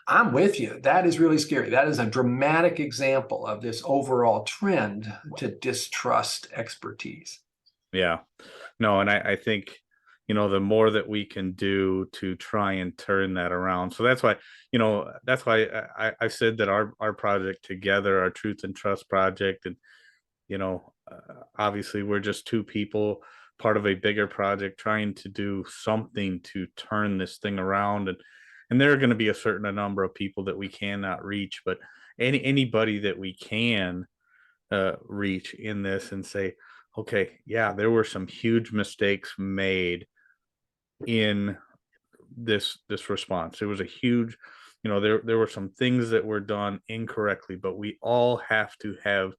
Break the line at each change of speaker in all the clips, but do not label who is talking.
I'm with you. That is really scary. That is a dramatic example of this overall trend to distrust expertise.
Yeah, no, and I think, the more that we can do to try and turn that around. So that's why, I said that our project together, our Truth and Trust project, and, obviously we're just two people, part of a bigger project, trying to do something to turn this thing around. And there are going to be a certain number of people that we cannot reach, but anybody that we can reach in this and say, okay, yeah, there were some huge mistakes made in this response. It was a huge, there were some things that were done incorrectly, but we all have to have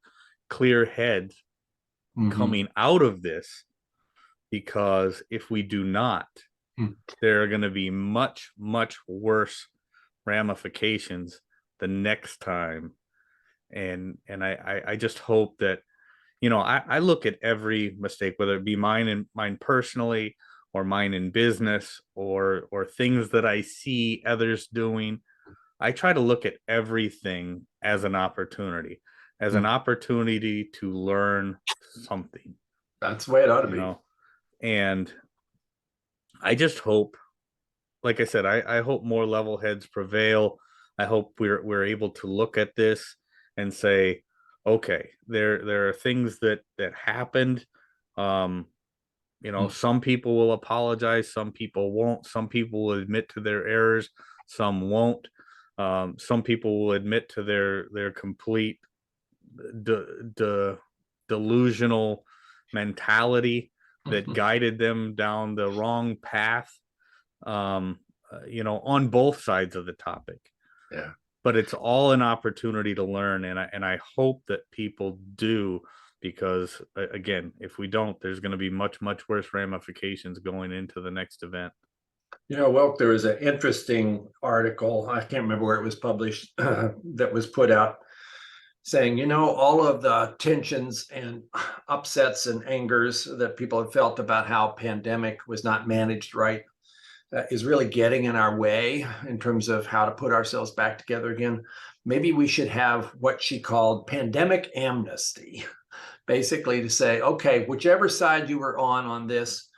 clear heads coming out of this, because if we do not, there are going to be much, much worse ramifications the next time. And I just hope that, I look at every mistake, whether it be mine personally, or mine in business, or things that I see others doing. I try to look at everything as an opportunity, to learn something.
That's the way it ought to be.
And I just hope, like I said, I hope more level heads prevail. I hope we're able to look at this and say, okay, there are things that happened. Some people will apologize, some people won't. Some people will admit to their errors, some won't. Some people will admit to their complete delusional mentality that guided them down the wrong path. On both sides of the topic.
Yeah.
But it's all an opportunity to learn, and I hope that people do, because again, if we don't, there's going to be much, much worse ramifications going into the next event.
Wilk, there was an interesting article, I can't remember where it was published, that was put out saying, all of the tensions and upsets and angers that people have felt about how pandemic was not managed right is really getting in our way in terms of how to put ourselves back together again. Maybe we should have what she called pandemic amnesty, basically to say, okay, whichever side you were on this,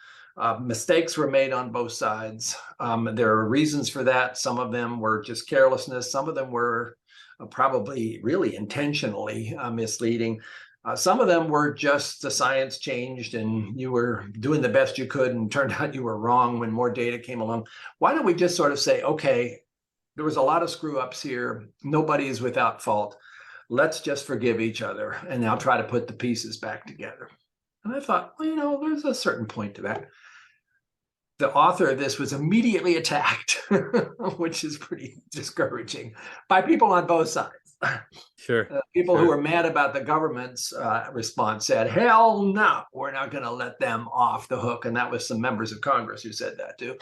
mistakes were made on both sides. There are reasons for that. Some of them were just carelessness. Some of them were probably really intentionally misleading. Some of them were just the science changed and you were doing the best you could and turned out you were wrong when more data came along. Why don't we just sort of say, okay, there was a lot of screw ups here. Nobody is without fault. Let's just forgive each other and now try to put the pieces back together. And I thought, well, there's a certain point to that. The author of this was immediately attacked, which is pretty discouraging, by people on both sides.
Sure.
People who were mad about the government's response said, hell no, we're not going to let them off the hook. And that was some members of Congress who said that too.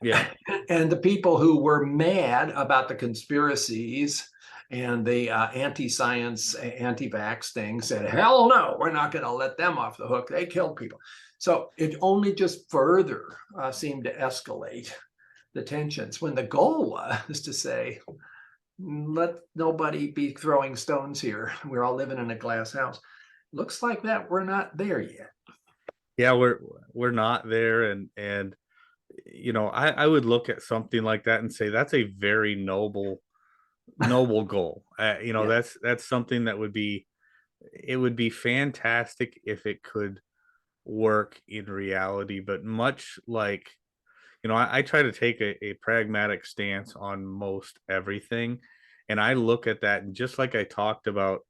Yeah.
And the people who were mad about the conspiracies and the anti-science, anti-vax thing said, hell no, we're not going to let them off the hook. They killed people. So it only just further seemed to escalate the tensions, when the goal was to say, let nobody be throwing stones here. We're all living in a glass house. Looks like that we're not there yet.
Yeah, we're not there. And I would look at something like that and say that's a very noble goal. Yeah. That's something that would be fantastic if it could work in reality. But much like, I try to take a pragmatic stance on most everything, and I look at that, and just like I talked about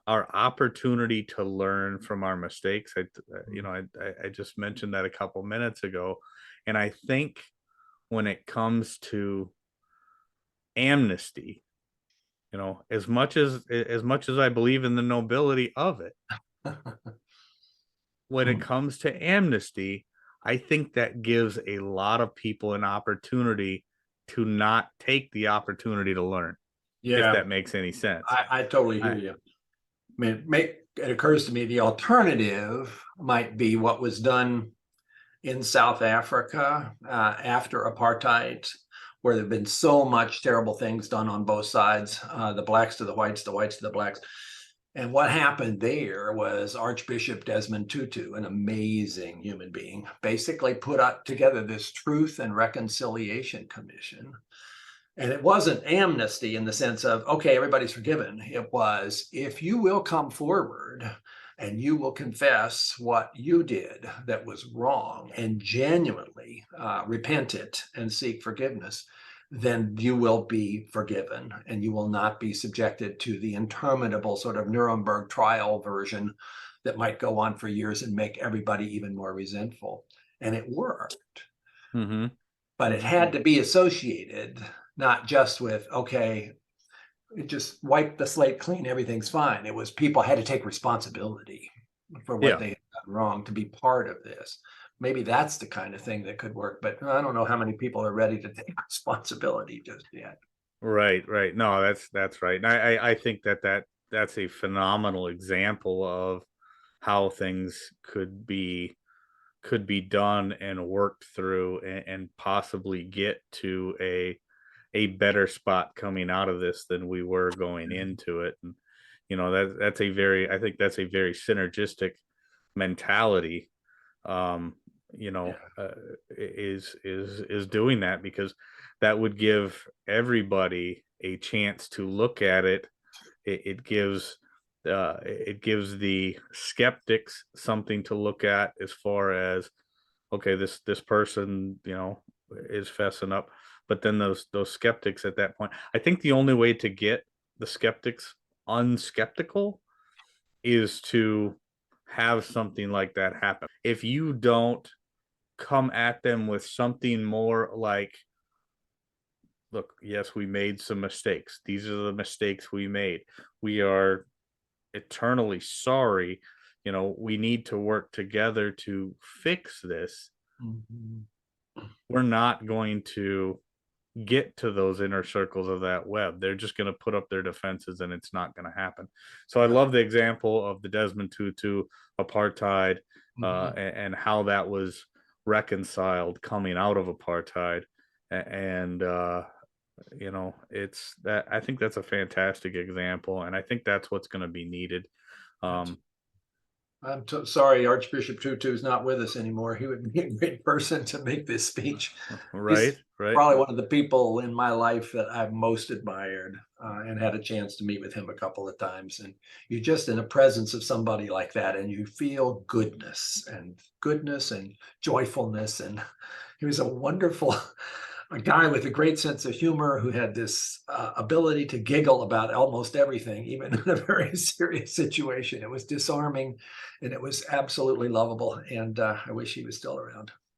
our opportunity to learn from our mistakes, I just mentioned that a couple minutes ago. And I think when it comes to amnesty, as much as I believe in the nobility of it, when it comes to amnesty, I think that gives a lot of people an opportunity to not take the opportunity to learn. Yeah. If that makes any sense.
I totally hear you. I mean, it occurs to me the alternative might be what was done in South Africa after apartheid, where there have been so much terrible things done on both sides, the blacks to the whites to the blacks. And what happened there was Archbishop Desmond Tutu, an amazing human being, basically put together this Truth and Reconciliation Commission. And it wasn't amnesty in the sense of, okay, everybody's forgiven. It was, if you will come forward and you will confess what you did that was wrong and genuinely repent it and seek forgiveness, then you will be forgiven and you will not be subjected to the interminable sort of Nuremberg trial version that might go on for years and make everybody even more resentful. And it worked.
Mm-hmm.
But it had to be associated not just with, okay, it just wiped the slate clean, everything's fine. It was people had to take responsibility for what they had done wrong to be part of this. Maybe that's the kind of thing that could work, but I don't know how many people are ready to take responsibility just yet.
Right. No, that's right. And I think that's a phenomenal example of how things could be done and worked through, and possibly get to a better spot coming out of this than we were going into it. And that's a very, I think that's a very synergistic mentality. Is doing that, because that would give everybody a chance to look at it. It gives the skeptics something to look at, as far as, okay, this person, is fessing up. But then those skeptics at that point, I think the only way to get the skeptics unskeptical is to have something like that happen. If you don't come at them with something more like, look, yes, we made some mistakes. These are the mistakes we made. We are eternally sorry. We need to work together to fix this.
Mm-hmm.
We're not going to get to those inner circles of that web. They're just going to put up their defenses, and it's not going to happen. So I love the example of the Desmond Tutu apartheid, and how that was reconciled coming out of apartheid. And it's that, I think that's a fantastic example, and I think that's what's going to be needed.
I'm sorry, Archbishop Tutu is not with us anymore. He would be a great person to make this speech.
Right.
Probably one of the people in my life that I've most admired, and had a chance to meet with him a couple of times. And you're just in the presence of somebody like that, and you feel goodness and joyfulness. And he was a wonderful a guy with a great sense of humor, who had this ability to giggle about almost everything, even in a very serious situation. It was disarming, and it was absolutely lovable. And I wish he was still around.